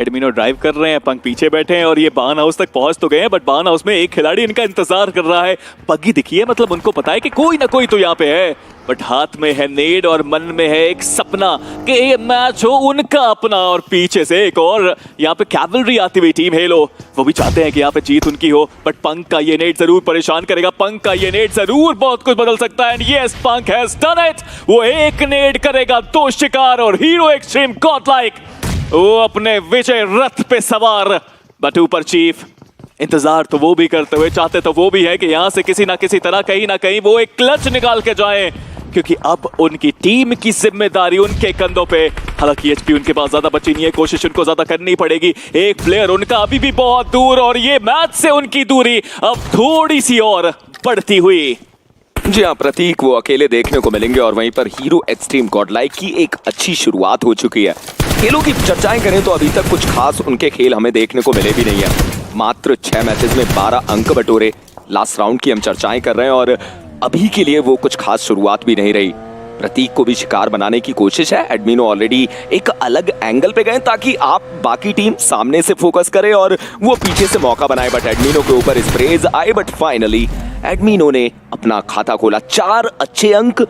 एडमिनो drive कर रहे हैं, पंक पीछे बैठे हैं और ये बान हाउस तक पहुंच तो गए हैं, बट बान हाउस में एक खिलाड़ी इनका इंतजार कर रहा है। बग्गी दिखी है, मतलब उनको पता है कि कोई ना कोई तो यहाँ पे है, बट हाथ में है नेड और मन में है एक सपना कि ये मैच हो उनका अपना। और पीछे से एक और यहाँ पे कैवलरी आती हुई टीम हेलो, वो भी चाहते हैं कि यहाँ पे जीत उनकी हो, बट पंक का ये नेड जरूर परेशान करेगा, पंक का ये नेड जरूर बहुत कुछ बदल सकता है। And yes, punk has done it. वो एक नेड करेगा, 2 शिकार और हीरो एक्सट्रीम गॉडलाइक वो अपने विजय रथ पे सवार। बट ऊपर चीफ इंतजार तो वो भी करते हुए, चाहते तो वो भी है कि यहाँ से किसी ना किसी तरह कहीं ना कहीं वो एक क्लच निकाल के जाएं, क्योंकि अब उनकी टीम की जिम्मेदारी उनके कंधों पे। हालांकि एचपी उनके पास ज्यादा बची नहीं है, कोशिश उनको ज्यादा करनी पड़ेगी। एक प्लेयर उनका अभी भी बहुत दूर और ये मैच से उनकी दूरी अब थोड़ी सी और बढ़ती हुई। जी हाँ, प्रतीक वो अकेले देखने को मिलेंगे और वहीं पर हीरो एक्सट्रीम गॉडलाइक की एक अच्छी शुरुआत हो चुकी है। खेलों की चर्चाएं करें तो अभी तक कुछ खास उनके खेल हमें देखने को मिले भी नहीं है। मात्र 6 मैचेस में 12 अंक बटोरे, लास्ट राउंड की हम चर्चाएं कर रहे हैं और अभी के लिए वो कुछ खास शुरुआत भी नहीं रही। प्रतीक को भी शिकार बनाने की कोशिश है। एडमिनो ऑलरेडी एक अलग एंगल पे गए ताकि आप बाकी टीम सामने से फोकस करे और वो पीछे से मौका बनाए, बट एडमिनो के ऊपर स्प्रेज आए। बट फाइनली एडमिनो ने अपना खाता खोला, 4 अच्छे अंक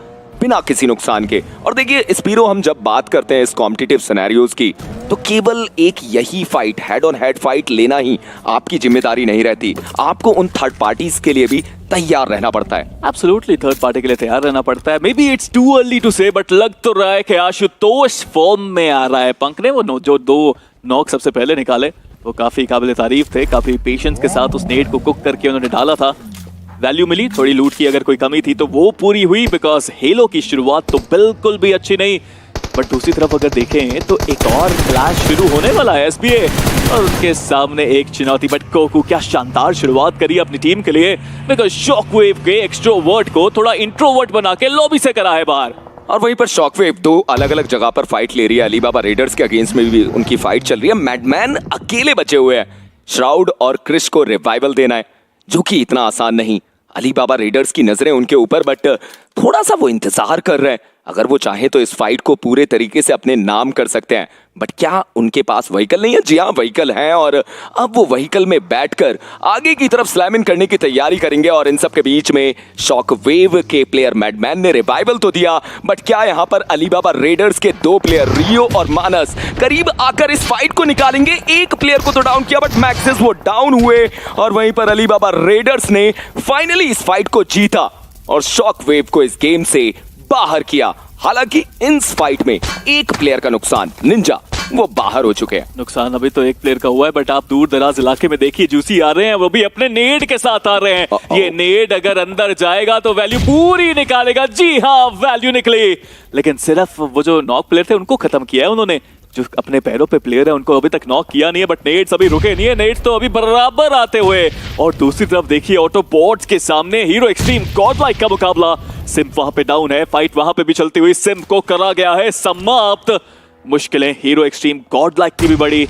बिना किसी नुकसान के। और देखिए स्पीरो, हम जब बात करते हैं इस कॉम्पिटिटिव सिनेरियोज की, तो केवल एक यही fight, head on head fight लेना ही आपकी जिम्मेदारी नहीं रहती, आपको उन थर्ड पार्टीज के लिए भी तैयार रहना पड़ता है। एब्सोल्युटली, थर्ड पार्टी के लिए तैयार रहना पड़ता है। Maybe it's too early to say, but लग तो रहा है कि आशुतोष फॉर्म में आ रहा है। पंक ने वो जो 2 नॉक सबसे पहले निकाले वो काफी काबिल तारीफ थे, काफी पेशेंस के साथ उस नेट को कुक करके उन्होंने डाला था। वैल्यू मिली, थोड़ी लूट की अगर कोई कमी थी तो वो पूरी हुई, बिकॉज हेलो की शुरुआत तो बिल्कुल भी अच्छी नहीं। बट दूसरी तरफ अगर देखें तो एक और क्लैश शुरू होने वाला है एसबीए और उनके सामने एक चुनौती। बट कोकू क्या शानदार शुरुआत करी अपनी टीम के लिए, बिकॉज शॉकवेव के एक्सट्रोवर्ट को थोड़ा इंट्रोवर्ट बना के लॉबी से करा है बाहर। और वहीं पर शॉकवेव 2 अलग अलग जगह पर फाइट ले रही है। अलीबाबा रेडर्स के अगेंस्ट में भी उनकी फाइट चल रही है। मैडमैन अकेले बचे हुए हैं, श्राउड और क्रिश को रिवाइवल देना है, जो कि इतना आसान नहीं। अलीबाबा रेडर्स की नजरें उनके ऊपर, बट थोड़ा सा वो इंतजार कर रहे हैं। अगर वो चाहे तो इस फाइट को पूरे तरीके से अपने नाम कर सकते हैं, बट क्या उनके पास व्हीकल नहीं है? जी हाँ, व्हीकल है और अब वो व्हीकल में बैठकर आगे की तरफ स्लैम इन करने की तैयारी करेंगे। और इन सब के बीच में शॉक वेव के प्लेयर मैडमैन ने रिवाइवल तो दिया, बट क्या यहाँ पर अलीबाबा रेडर्स के 2 प्लेयर रियो और मानस करीब आकर इस फाइट को निकालेंगे? एक प्लेयर को तो डाउन किया, बट मैक्सिस वो डाउन हुए और वहीं पर अलीबाबा रेडर्स ने फाइनली इस फाइट को जीता और शॉक वेव को इस गेम से बाहर किया। हालांकि इस फाइट में एक प्लेयर का नुकसान, निंजा, वो बाहर हो चुके हैं। नुकसान अभी तो एक प्लेयर का हुआ है, बट आप दूर दराज इलाके में देखिए जूसी आ रहे हैं, वो भी अपने नेड के साथ आ रहे हैं। ये नेड अगर अंदर जाएगा तो वैल्यू पूरी निकालेगा। जी हाँ, वैल्यू निकली, लेकिन सिर्फ वो जो नॉक प्लेयर थे उनको खत्म किया है उन्होंने। जो अपने पैरों पे प्लेयर है उनको अभी तक नॉक किया नहीं है, बट नेड्स अभी रुके नहीं है, नेड्स तो अभी बराबर आते हुए। और दूसरी तरफ देखिए ऑटोबॉट्स के सामने हीरो एक्सट्रीम गॉडलाइक का मुकाबला। सिम्प वहां पे डाउन है, फाइट वहां पे भी चलती हुई, सिम्प को करा गया है समाप्त। मुश्किलें हीरो एक्सट्रीम गॉडलाइक की भी बड़ी,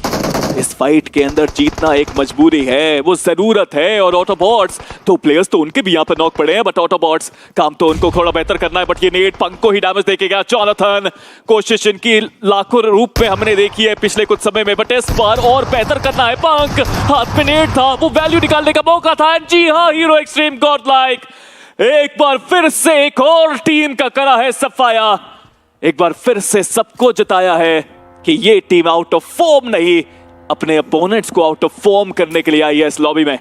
इस फाइट के अंदर जीतना एक मजबूरी है, वो जरूरत है। और ऑटोबॉट्स 2 प्लेयर्स तो उनके भी यहाँ पर नॉक पड़े हैं, बट ऑटोबॉट्स काम तो उनको थोड़ा बेहतर करना है। बट ये नेट पंक को ही डैमेज देखेगा। जॉनथन, कोशिश इनकी लाखों रूप में हमने देखी है पिछले कुछ समय में, बट इस बार और बेहतर करना है। पंक हाथ में नेट था, वो वैल्यू निकालने का मौका था। जी हाँ, हीरो एक्सट्रीम गॉडलाइक एक बार फिर से एक और टीम का करा है सफाया, एक बार फिर से सबको जताया है कि ये टीम आउट ऑफ फॉर्म नहीं, अपने अपोनेंट्स को आउट ऑफ फॉर्म करने के लिए आई है इस लॉबी में।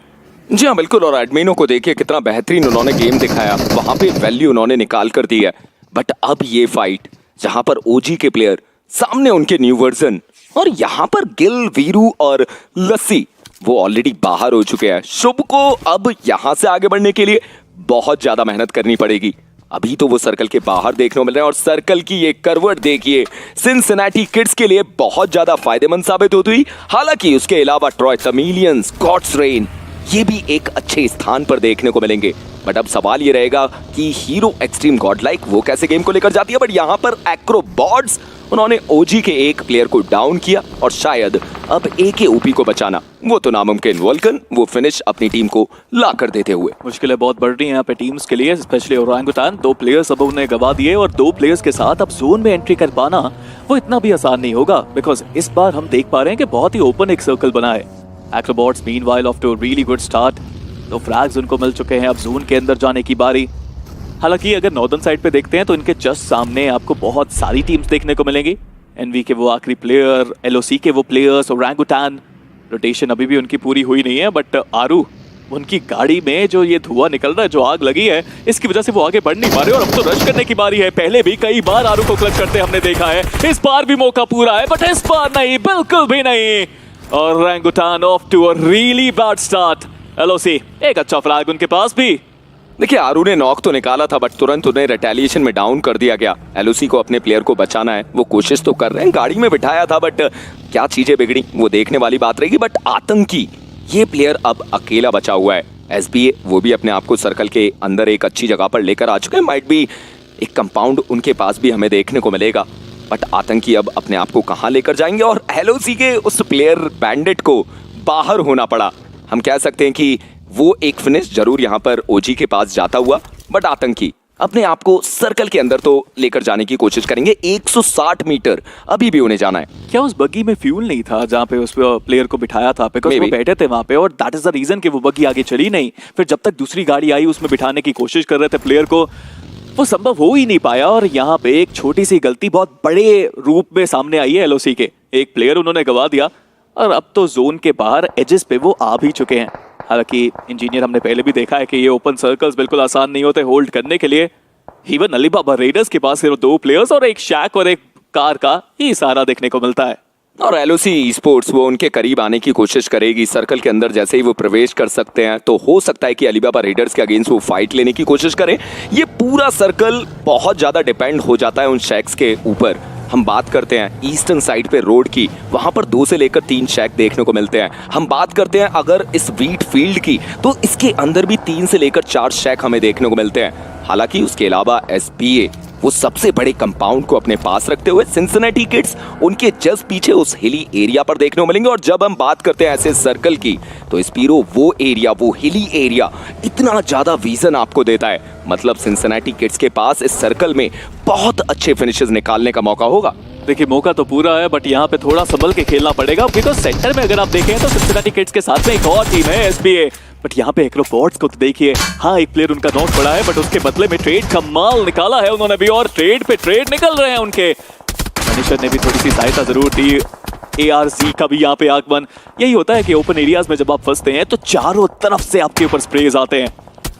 जी हाँ, बिल्कुल। और एडमिनो को देखिए कितना बेहतरीन उन्होंने गेम दिखाया, वहां पे वैल्यू उन्होंने निकाल कर दी है। बट अब ये फाइट जहां पर ओजी के प्लेयर सामने उनके न्यू वर्जन, और यहां पर गिल, वीरू और लस्सी वो ऑलरेडी बाहर हो चुके हैं। शुभ को अब यहां से आगे बढ़ने के लिए बहुत ज्यादा मेहनत करनी पड़ेगी। अभी तो वो सर्कल के बाहर देखने को मिल रहे हैं और सर्कल की ये करवट देखिए सिनसिनाटी किड्स के लिए बहुत ज्यादा फायदेमंद साबित होती हुई। हालांकि उसके अलावा ट्रॉय चैमेलियंस, गॉड्स रेन, ये भी एक अच्छे स्थान पर देखने को मिलेंगे। बट अब सवाल ये रहेगा कि हीरो एक्सट्रीम गॉडलाइक वो कैसे गेम को लेकर जाती है। बट यहाँ पर एक्रोबॉट्स उन्होंने ओजी के एक प्लेयर को डाउन किया और शायद अब AK OP को बचाना वो तो नामुमकिन। वोल्कन वो फिनिश अपनी टीम को ला कर देते हुए। मुश्किलें बहुत बढ़ रही हैं यहाँ पे टीम्स के लिए, स्पेशली ओरांगुटान। 2 प्लेयर्स अब उन्हें गवा दिए और 2 प्लेयर्स के साथ अब जोन में एंट्री कर पाना वो इतना भी आसान नहीं होगा, बिकॉज इस बार हम देख पा रहे हैं कि बहुत ही ओपन एक सर्कल बना है। Acrobats meanwhile off to really good start, 2 frags उनको मिल चुके हैं, अब जोन के अंदर जाने की बारी। हालांकि अगर नॉर्दर्न साइड पे देखते हैं तो इनके जस्ट सामने आपको बहुत सारी टीम्स देखने को मिलेंगी। एनवी के वो आखिरी प्लेयर, LOC के वो प्लेयर्स, ओरांगुटान। रोटेशन अभी भी उनकी पूरी हुई नहीं है, बट आरू उनकी गाड़ी में जो ये धुआं निकल रहा है, जो आग लगी है, इसकी वजह से वो आगे बढ़ नहीं पा रहे और अब तो रश करने की बारी है। पहले भी कई बार आरू को क्लच करते हमने देखा है, इस बार भी मौका पूरा है, बट इस बार नहीं, बिल्कुल भी नहीं। और Orangutan off to a really bad start. LOC एक अच्छा फ्लैग उनके पास भी। देखिए आरू ने नॉक तो निकाला था, बट तुरंत उन्हें रिटेलिएशन में डाउन कर दिया गया। LOC को अपने प्लेयर को बचाना है, वो कोशिश तो कर रहे हैं, गाड़ी में बिठाया था, बट क्या चीजें बिगड़ी वो देखने वाली बात रहेगी। बट आतंकी ये प्लेयर अब अकेला बचा हुआ है। SBA वो भी अपने आप को सर्कल के अंदर एक अच्छी जगह पर लेकर आ चुके हैं। माइट भी एक कंपाउंड उनके पास भी हमें देखने को मिलेगा, बट आतंकी अब अपने आप को कहाँ लेकर जाएंगे। और LOC के उस प्लेयर बैंडिट को बाहर होना पड़ा। हम कह सकते हैं कि वो एक फिनिश जरूर यहाँ पर OG के पास जाता हुआ, बट आतंकी अपने आप को सर्कल के अंदर तो लेकर जाने की कोशिश करेंगे। 160 मीटर अभी भी उन्हें जाना है। क्या उस बग्गी में फ्यूल नहीं था जहाँ पे उस प्लेयर को बिठाया था? बिकॉज वो बैठे थे वहाँ पे और दैट इज द रीजन कि वो बग्गी आगे चली नहीं। फिर जब तक दूसरी गाड़ी आई उसमें बिठाने की कोशिश कर रहे थे प्लेयर को, वो संभव हो ही नहीं पाया। और यहाँ पे एक छोटी सी गलती बहुत बड़े रूप में सामने आई है LOC के। एक प्लेयर उन्होंने गवा दिया और अब तो जोन के बाहर एजेस पे वो आ भी चुके हैं। हालांकि इंजीनियर हमने पहले भी देखा है कि ये ओपन सर्कल्स बिल्कुल आसान नहीं होते होल्ड करने के लिए। इवन अलीबाबा रेडर्स के पास सिर्फ 2 प्लेयर्स और एक शैक और एक कार का ही सहारा देखने को मिलता है। और LOC स्पोर्ट्स वो उनके करीब आने की कोशिश करेगी। सर्कल के अंदर जैसे ही वो प्रवेश कर सकते हैं तो हो सकता है कि अलीबाबा रेडर्स के अगेंस्ट वो फाइट लेने की कोशिश करें। ये पूरा सर्कल बहुत ज्यादा डिपेंड हो जाता है उन शैक्स के ऊपर। हम बात करते हैं ईस्टर्न साइड पे रोड की, वहां पर 2 से लेकर 3 शैक देखने को मिलते हैं। हम बात करते हैं अगर इस व्हीट फील्ड की, तो इसके अंदर भी 3 से लेकर 4 शैक हमें देखने को मिलते हैं। हालांकि उसके अलावा SBA वो सबसे बड़े कंपाउंड को अपने पास रखते हुए सिंसिनेटी किड्स उनके जस्ट पीछे उस हिली एरिया पर देखने को मिलेंगे। और जब हम बात करते हैं ऐसे सर्कल की, तो स्पीरो वो एरिया, वो हिली एरिया इतना ज्यादा विजन आपको देता है। मतलब सिंसिनेटी किड्स के पास इस सर्कल में बहुत अच्छे फिनिशेस निकालने का मौका होगा। देखिए मौका तो पूरा है, बट यहाँ पे थोड़ा संभल के खेलना पड़ेगा, बिकॉज सेंटर में अगर आप देखें तो सिंसिनेटी किड्स के साथ में एक और टीम है SBA। बट यहाँ पे एक्रोबॉट्स को तो देखिए, हाँ एक प्लेयर उनका नॉक पड़ा है, बट उसके बदले में ट्रेड का माल निकाला है उन्होंने भी, और ट्रेड पे ट्रेड निकल रहे हैं उनके। मनीषर ने भी थोड़ी सी सहायता जरूर दी। ARC का भी यहाँ पे आगमन। यही होता है कि ओपन एरियाज में जब आप फंसते हैं तो चारों तरफ से आपके ऊपर स्प्रेज आते हैं,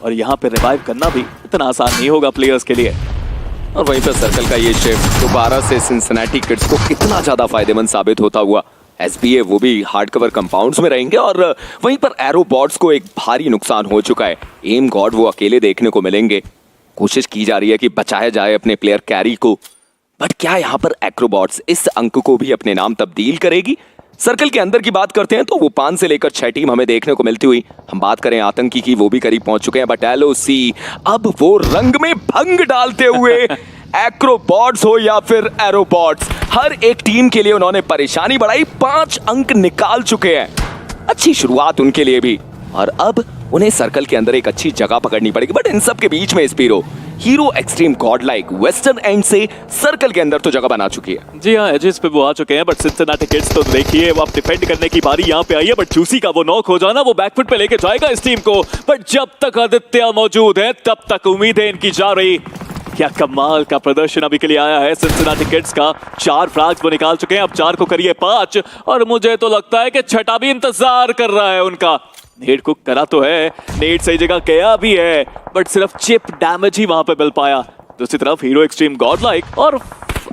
और यहाँ पे रिवाइव करना भी इतना आसान नहीं होगा प्लेयर्स के लिए। और वहीं पर सर्कल का ये शिफ्ट दोबारा से सिंसिनेटी किड्स को कितना ज्यादा फायदेमंद साबित होता हुआ। SBA वो भी हार्ड कवर कंपाउंड्स में रहेंगे, और वहीं पर एरोबॉट्स को एक भारी नुकसान हो चुका है। एम गॉड वो अकेले देखने को मिलेंगे। कोशिश की जा रही है कि बचाया जाए अपने प्लेयर कैरी को, बट क्या यहाँ पर एक्रोबॉट्स इस अंक को भी अपने नाम तब्दील करेगी? सर्कल के अंदर की बात करते हैं तो वो 5 से लेकर 6 टीम हमें देखने को मिलती हुई। हम बात करें आतंकी की, वो भी करीब पहुंच चुके हैं, बट LOC अब वो रंग में भंग डालते हुए एक्रोबॉट्स हो या फिर एरोबॉट्स, हर एक टीम के लिए उन्होंने परेशानी बढ़ाई। 5 अंक निकाल चुके हैं। अच्छी शुरुआत उनके लिए भी, और अब उन्हें सर्कल के अंदर एक अच्छी जगह पकड़नी पड़ेगी। बट इन सब के बीच में Spiro hero extreme Godlike western and से सर्कल के अंदर तो जगह बना चुकी है। जी हाँ, एजेस पे वो आ चुके हैं, बट सिंसिनेटी किड्स तो देखिए वो अब डिफेंड करने की बारी यहाँ पे आई है। बट जूसी का वो नॉक हो जाना, वो बैकफुट पे लेके जाएगा इस टीम को। बट जब तक आदित्य मौजूद है तब तक उम्मीदें इनकी जा रही। क्या कमाल का प्रदर्शन अभी के लिए आया है सिंसिनेटी किड्स का। 4 फ्रैग्स वो निकाल चुके हैं, अब 4 को करिए 5, और मुझे तो लगता है कि छठा भी इंतजार कर रहा है उनका। नेट कुक करा तो है, नेट सही जगह गया भी है, बट सिर्फ चिप डैमेज ही वहां पे मिल पाया। दूसरी तरफ हीरो एक्सट्रीम गॉडलाइक और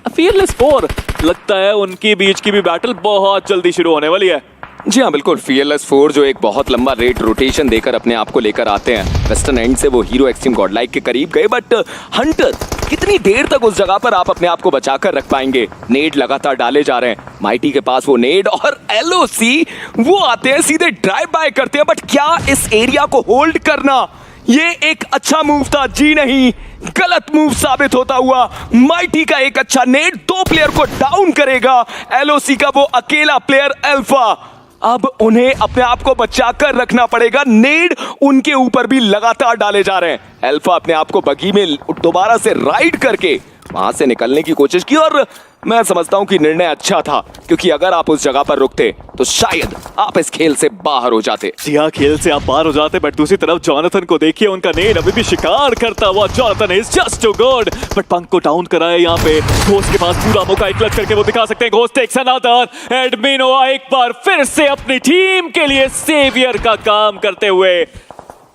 फियरलेस 4, लगता है उनकी बीच की भी बैटल बहुत जल्दी शुरू होने वाली है। जी हाँ बिल्कुल, फियरलेस 4 जो एक बहुत लंबा रेट रोटेशन देकर अपने आप को लेकर आते हैं। वेस्टर्न एंड से वो हीरो एक्सट्रीम गॉडलाइक के करीब गए, बट हंटर कितनी देर तक उस जगह पर आप अपने आप को बचाकर रख पाएंगे? नेड लगातार डाले जा रहे हैं, माइटी के पास वो नेड, और LOC वो आते हैं सीधे ड्राइव बाय करते हैं। बट क्या इस एरिया को होल्ड करना ये एक अच्छा मूव था जी नहीं, गलत मूव साबित होता हुआ। माइटी का एक अच्छा नेट 2 प्लेयर को डाउन करेगा। एलओसी का वो अकेला प्लेयर अल्फा, अब उन्हें अपने आप को बचाकर रखना पड़ेगा। नेड उनके ऊपर भी लगातार डाले जा रहे हैं। अल्फा अपने आप को बगी में दोबारा से राइड करके वहां से निकलने की कोशिश की और मैं समझता हूं कि निर्णय अच्छा था, क्योंकि अगर आप उस जगह पर रुकते तो शायद आप इस खेल से बाहर हो जाते। जी हाँ, खेल से आप बाहर हो जाते, बट दूसरी तरफ जॉनथन को देखिए, उनका नेड अभी भी शिकार करता हुआ। Jonathan is just too good, but punk को डाउन कराया यहाँ पे। घोस्ट के पास पूरा मौका क्लच करके वो दिखा सकते हैं। Ghost takes another. एडमिनो एक बार फिर से अपनी टीम के लिए सेवियर का काम करते हुए।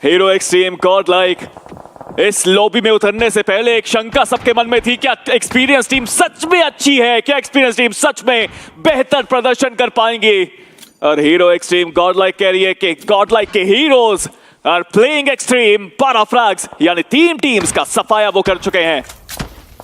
हीरो एक्सट्रीम गॉड लाइक इस लॉबी में उतरने से पहले एक शंका सबके मन में थी, क्या एक्सपीरियंस टीम सच में अच्छी है, क्या एक्सपीरियंस टीम सच में बेहतर प्रदर्शन कर पाएंगे। और हीरो एक्सट्रीम गॉडलाइक कह रही है कि गॉडलाइक के heroes are playing extreme. 12 frags यानी 3 टीम्स का सफाया वो कर चुके हैं।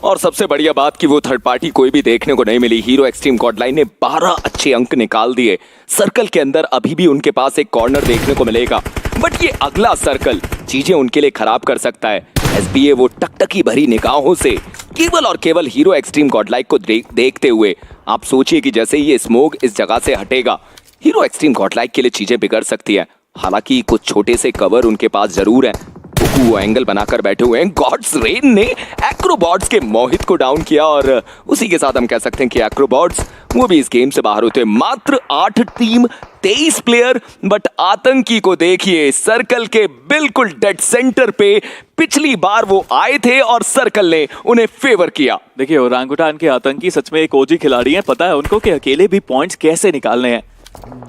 और सबसे बढ़िया बात कि वो थर्ड पार्टी कोई भी देखने को नहीं मिली। हीरो एक्सट्रीम गॉडलाइन ने 12 अच्छे अंक निकाल दिए। सर्कल के अंदर अभी भी उनके पास एक कॉर्नर देखने को मिलेगा, बट ये अगला सर्कल चीजें उनके लिए खराब कर सकता है। एसबीए वो टकटकी भरी निगाहों से केवल और केवल हीरो एक्सट्रीम गॉडलाइक को देखते हुए, आप सोचिए कि जैसे ये स्मोक इस जगह से हटेगा, हीरो एक्सट्रीम गॉडलाइक के लिए चीजें बिगड़ सकती है। हालांकि कुछ छोटे से कवर उनके पास जरूर है। वो एंगल बनाकर बैठे हुए हैं। गॉड्स रेन ने एक्रोबॉट्स के मोहित को डाउन किया और उसी के साथ हम कह सकते हैं कि एक्रोबॉट्स वो भी इस गेम से बाहर होते हैं। मात्र 8 टीम 23 प्लेयर, बट आतंकी को देखिए सर्कल के बिल्कुल डेड सेंटर पे। पिछली बार वो आए थे और सर्कल ने उन्हें फेवर किया। देखिए ओरांगुटान के आतंकी सच में एक ओजी खिलाड़ी हैं। पता है उनको कि अकेले भी पॉइंट्स कैसे निकालने हैं।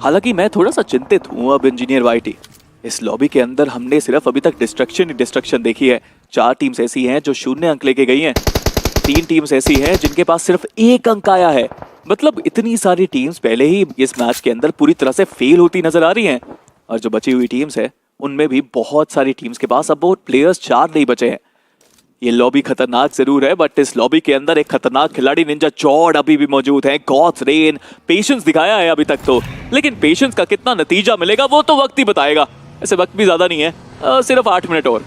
हालांकि मैं थोड़ा सा चिंतित हूं अब इंजीनियर वाईटी। इस लॉबी के अंदर हमने सिर्फ अभी तक डिस्ट्रक्शन ही डिस्ट्रक्शन देखी है। 4 टीम्स ऐसी हैं जो 0 अंक लेके गई हैं। 3 टीम्स ऐसी हैं जिनके पास सिर्फ 1 अंक आया है। मतलब इतनी सारी टीम्स पहले ही इस मैच के अंदर पूरी तरह से फेल होती नजर आ रही हैं। और जो बची हुई टीम्स है उनमें भी बहुत सारी टीम्स के पास अब वो प्लेयर्स 4 नहीं बचे हैं। ये लॉबी खतरनाक जरूर है, बट इस लॉबी के अंदर एक खतरनाक खिलाड़ी निंजा जॉड अभी भी मौजूद है। गॉड्स रेन पेशेंस दिखाया है अभी तक तो, लेकिन पेशेंस का कितना नतीजा मिलेगा वो तो वक्त ही बताएगा। ऐसे वक्त भी ज्यादा नहीं है, सिर्फ 8 मिनट और।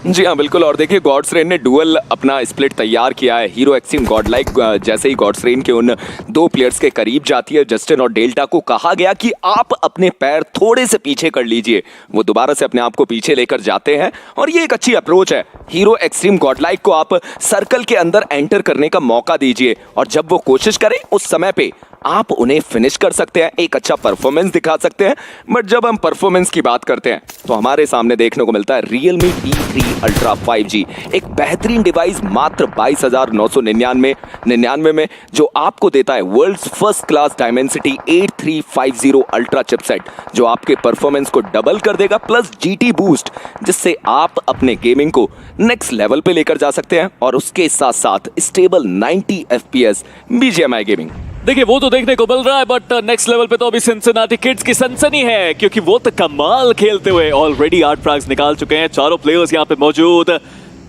जी हाँ बिल्कुल। और देखिए गॉड्स रेन ने डुअल अपना स्प्लिट तैयार किया है। हीरो एक्सट्रीम गॉडलाइक जैसे ही गॉड्स रेन के उन 2 प्लेयर्स के करीब जाती है, जस्टिन और डेल्टा को कहा गया कि आप अपने पैर थोड़े से पीछे कर लीजिए। वो दोबारा से अपने आप को पीछे लेकर जाते हैं और ये एक अच्छी अप्रोच है। हीरो एक्सट्रीम गॉडलाइक को आप सर्कल के अंदर एंटर करने का मौका दीजिए और जब वो कोशिश करें उस समय पे आप उन्हें फिनिश कर सकते हैं, एक अच्छा परफॉर्मेंस दिखा सकते हैं। बट जब हम परफॉर्मेंस की बात करते हैं तो हमारे सामने देखने को मिलता है Realme T3 Ultra 5G, एक बेहतरीन डिवाइस मात्र 22,999 में, जो आपको देता है world's first class Dimensity 8350 ultra chipset, जो आपके परफॉर्मेंस को डबल कर देगा, प्लस GT बूस्ट, जिससे आप अपने गेमिंग को नेक्स्ट लेवल पे लेकर जा सकते हैं। और उसके साथ साथ स्टेबल 90 FPS BGMI गेमिंग। देखिए वो तो देखने को मिल रहा है, बट नेक्स्ट लेवल पे तो अभी सिंसिनाटी किड्स की सनसनी है, क्योंकि वो तो कमाल खेलते हुए ऑलरेडी 8 फ्रैग्स निकाल चुके हैं। 4 प्लेयर्स यहाँ पे मौजूद।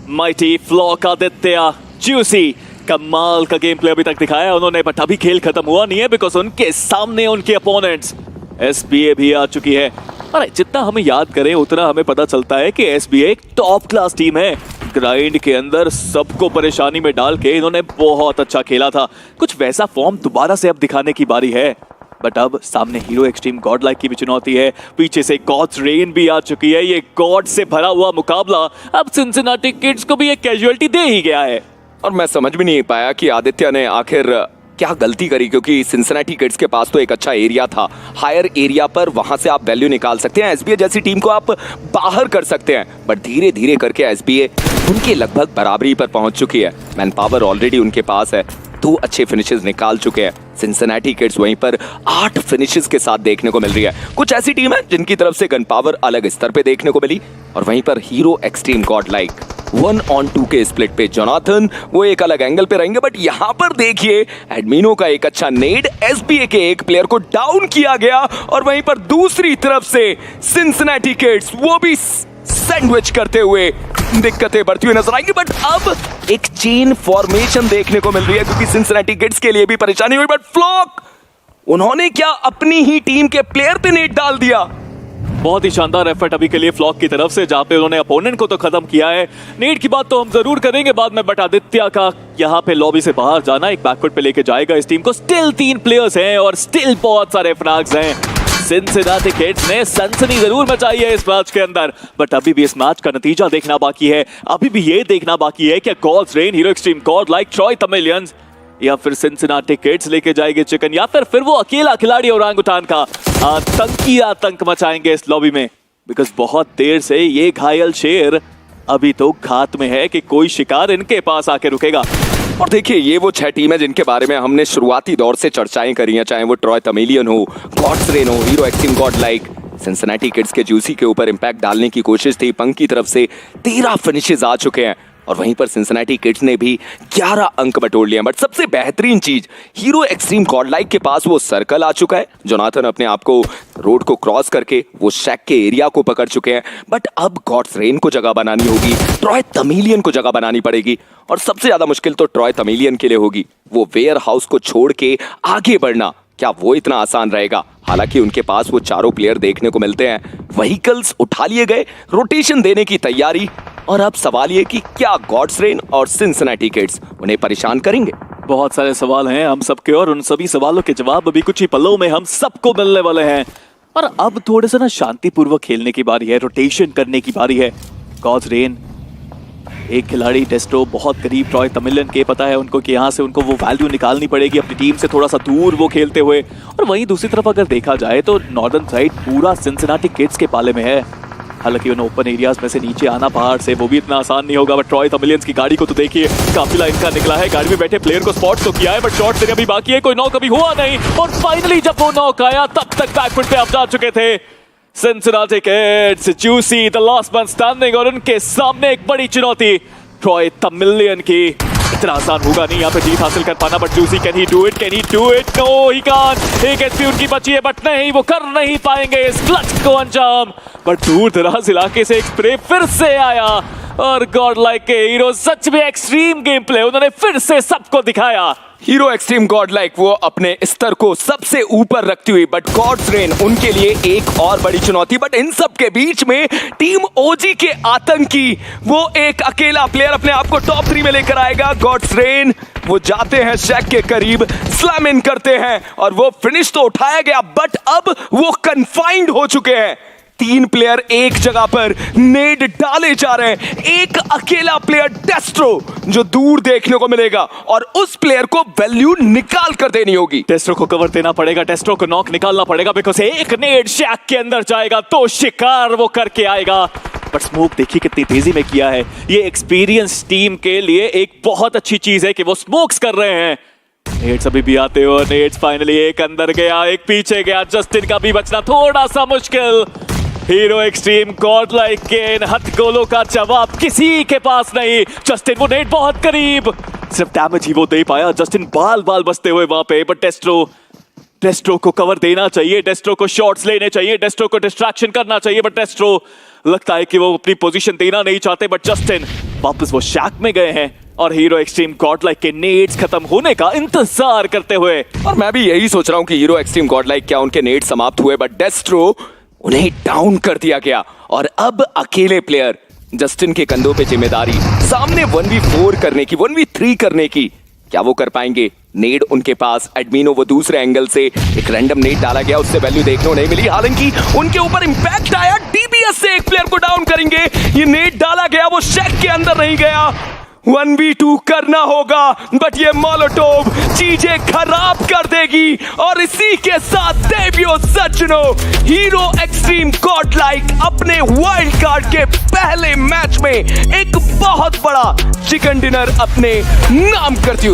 माइटी, फ्लॉक, आदित्य, जूसी, कमाल का गेम प्ले अभी तक दिखाया है उन्होंने, बट अभी खेल खत्म हुआ नहीं है, बिकॉज उनके सामने उनके अपोनेंट्स एसबीए भी आ चुकी है। अरे जितना हमें याद करें उतना हमें पता चलता है कि एसबीए एक टॉप क्लास टीम है। ग्राइंड के अंदर सबको परेशानी में डाल के इन्होंने बहुत अच्छा खेला था। कुछ वैसा फॉर्म दोबारा से अब दिखाने की बारी है। बट अब सामने हीरो एक्सट्रीम गॉडलाइक की भी चुनौती है, पीछे से गॉड्स रेन भी आ चुकी है। ये गॉड से भरा हुआ मुकाबला अब सिंसिनाटी किड्स को भी एक कैजुअलिटी दे ही गया है। और मैं समझ भी नहीं पाया कि आदित्य ने आखिर क्या गलती करी, क्योंकि सिंसिनाटी किड्स के पास तो एक अच्छा एरिया था, हायर एरिया पर वहां से आप वैल्यू निकाल सकते हैं। एसबीए जैसी टीम को आप बाहर कर सकते हैं, बट धीरे धीरे करके एसबीए उनके लगभग बराबरी पर पहुंच चुकी है। मैन पावर ऑलरेडी उनके पास है, 2 अच्छे फिनिशेस निकाल चुके हैं। सिंसिनाटी किड्स वहीं पर 8 फिनिशेस के साथ देखने को मिल रही है। कुछ ऐसी टीम है जिनकी तरफ से गन पावर अलग स्तर पे देखने को मिली, और वहीं पर हीरो एक्सट्रीम गॉडलाइक 1-on-2 के स्प्लिट पे जोनाथन वो एक अलग एंगल पे रहेंगे। बट यहां पर देखिए एडमिनो का एक अच्छा नेड, एसबीए के एक प्लेयर को डाउन किया गया, और वहीं पर दूसरी तरफ से सिंसिनाटी किड्स वो भी सैंडविच करते हुए दिक्कतें बढ़ती हुई नजर आएंगी। बट अब एक चेन फॉर्मेशन देखने को मिल रही है, क्योंकि सिंसिनाटी किड्स के लिए भी परेशानी हुई। बट फ्लॉक उन्होंने क्या अपनी ही टीम के प्लेयर पे नेट डाल दिया। बहुत ही शानदार एफर्ट अभी के लिए फ्लॉक की तरफ से, जहां पे उन्होंने अपोनेंट को तो खत्म किया है। नेड की बात तो हम जरूर करेंगे बाद में, बट आदित्य का यहाँ पे लॉबी से बाहर जाना एक बैकवर्ड पे लेके जाएगा इस टीम को। स्टिल 3 प्लेयर्स हैं और स्टिल बहुत सारे फ्रैग्स हैं। सिनसिनाटी किड्स ने सनसनी जरूर मचाई है इस मैच के अंदर, बट अभी भी इस मैच का नतीजा देखना बाकी है। अभी भी ये देखना बाकी है कि Gods Reign, Hero Xtreme Godlike, Troy Tamilians या फिर सिनसिनाटी किड्स लेके जाएंगे चिकन, या फिर वो अकेला खिलाड़ी ओरांगुटान का आतंक मचाएंगे इस लॉबी में। बिकॉज बहुत देर से ये घायल शेर अभी तो घात में है कि कोई शिकार इनके पास आके रुकेगा। और देखिए, ये वो 6 टीम है जिनके बारे में हमने शुरुआती दौर से चर्चाएं करी हैं, चाहे वो ट्रॉय तमिलियन हो, गॉड्स रेन हो, hero Xtreme God like. Cincinnati kids के जूसी के ऊपर इंपैक्ट डालने की कोशिश थी, पंक की तरफ से 13 फिनिशेस आ चुके हैं और वहीं पर सिनसिनाटी किड्स ने भी 11 अंक बटोर लिए। बट सबसे बेहतरीन चीज, हीरो एक्सट्रीम गॉड लाइक के पास वो सर्कल आ चुका है। जोनाथन अपने आप को रोड को क्रॉस करके वो शैक के एरिया को पकड़ चुके हैं, बट अब गॉड्स रेन को जगह बनानी होगी, ट्रॉय तमिलियन को जगह बनानी पड़ेगी। और सबसे ज्यादा मुश्किल तो ट्रॉय तमिलियन के लिए होगी, वो वेयर हाउस को छोड़ के आगे बढ़ना, क्या वो इतना आसान रहेगा? हालांकि उनके पास वो चारों प्लेयर देखने को मिलते हैं, व्हीकल्स उठा लिए गए, रोटेशन देने की तैयारी, और अब सवाल ये कि क्या गॉड्स रेन और सिनसिनाटी किड्स उन्हें परेशान करेंगे? बहुत सारे सवाल हैं हम सबके, और उन सभी सवालों के जवाब अभी कुछ ही पलों में हम सबको मिलने वाले हैं। और अब थोड़े से ना शांतिपूर्वक खेलने की बारी है, रोटेशन करने की बारी है। गॉड्स रेन एक खिलाड़ी डेस्ट्रो बहुत करीब ट्रॉय तमिलियन के, पता है उनको कि यहाँ से उनको वो वैल्यू निकालनी पड़ेगी अपनी टीम से थोड़ा सा दूर वो खेलते हुए। और वहीं दूसरी तरफ अगर देखा जाए तो नॉर्दर्न साइड पूरा सिनसिनाटी किड्स के पाले में है। हालांकि उन्हें ओपन एरियाज में से नीचे आना पहाड़ से वो भी इतना आसान नहीं होगा। बट ट्रॉय तमिलियंस की गाड़ी को तो देखिए, काफिला इनका निकला है, गाड़ी में बैठे प्लेयर को स्पॉट तो किया है, बट शॉट देने अभी बाकी है, कोई नॉक अभी हुआ नहीं। और फाइनली जब वो नॉक आया तब तक बैकफुट पे आप जा चुके थे Cincinnati kids, juicy the last man standing, और उनके सामने एक बड़ी चुनौती ट्रॉय तमिलियन की। इतना आसान होगा नहीं यहाँ पे जीत हासिल कर पाना, but Juicy can he do it, can he do it? No he can't. एक एचपी उनकी बची है, बट नहीं, वो कर नहीं पाएंगे इस क्लच को अंजाम। बट दूर दराज इलाके से एक स्प्रे फिर से आया, और गॉड लाइक के हीरो सच में एक्सट्रीम गेम प्ले उन्होंने फिर से सबको दिखाया। हीरो एक्सट्रीम गॉड लाइक वो अपने स्तर को सबसे ऊपर रखती हुई, बट गॉड्स रेन उनके लिए एक और बड़ी चुनौती। बट इन सब के बीच में टीम ओजी के आतंकी, वो एक अकेला प्लेयर अपने आप को टॉप 3 में लेकर आएगा। गॉड्स रेन वो जाते हैं शैक के करीब, स्लैम इन करते हैं, और वो फिनिश तो उठाया गया, बट अब वो कन्फाइंड हो चुके हैं। 3 प्लेयर एक जगह पर नेड डाले जा रहे हैं, एक अकेला प्लेयर डेस्ट्रो जो दूर देखने को मिलेगा, और उस प्लेयर को वैल्यू निकाल कर देनी होगी। डेस्ट्रो को कवर देना पड़ेगा, डेस्ट्रो को नॉक निकालना पड़ेगा, बिकॉज एक नेड शैक के अंदर जाएगा तो शिकार वो करके आएगा। बट स्मोक देखिए कितनी तेजी में किया है, ये एक्सपीरियंस टीम के लिए एक बहुत अच्छी चीज है कि वो स्मोक्स कर रहे हैं। नेट्स अभी भी आते हो, नेट्स फाइनली एक अंदर गया, एक पीछे गया, जस्टिन का भी बचना थोड़ा सा मुश्किल। हीरो एक्सट्रीम गॉड लाइक के इन हथगोलों का जवाब किसी के पास नहीं। जस्टिन वो नेट बहुत करीब, सिर्फ डैमेज ही वो दे पाया, जस्टिन बाल बाल बचते हुए वहां पे। बट डेस्ट्रो को कवर देना चाहिए, डेस्ट्रो को शॉट्स लेने चाहिए, डेस्ट्रो को डिस्ट्रैक्शन करना चाहिए, बट डेस्ट्रो लगता है कि वो अपनी पोजीशन देना नहीं चाहते। बट जस्टिन वापस वो शैक में गए हैं, और हीरो एक्सट्रीम गॉड लाइक के नेट्स खत्म होने का इंतजार करते हुए। और मैं भी यही सोच रहा हूं कि हीरो एक्सट्रीम गॉड लाइक क्या उनके नेट समाप्त हुए, बट डेस्ट्रो उन्हें डाउन कर दिया गया, और अब अकेले प्लेयर जस्टिन के कंधों पे जिम्मेदारी, सामने 1v4 करने की, 1v3 करने की। क्या वो कर पाएंगे? नेड उनके पास, एडमिनो वो दूसरे एंगल से एक रैंडम नेड डाला गया, उससे वैल्यू देखने को नहीं मिली। हालांकि उनके ऊपर इंपैक्ट आया, डीबीएस से एक प्लेयर को डाउन करेंगे। ये नेड डाला गया, वो शैक के अंदर नहीं गया, 1v2 करना होगा, बट ये मोलोटोव चीजें खराब कर देगी। और इसी के साथ देवियो सज्जनों, हीरो एक्सट्रीम गॉड लाइक अपने वाइल्ड कार्ड के पहले मैच में एक बहुत बड़ा चिकन डिनर अपने नाम करती हुई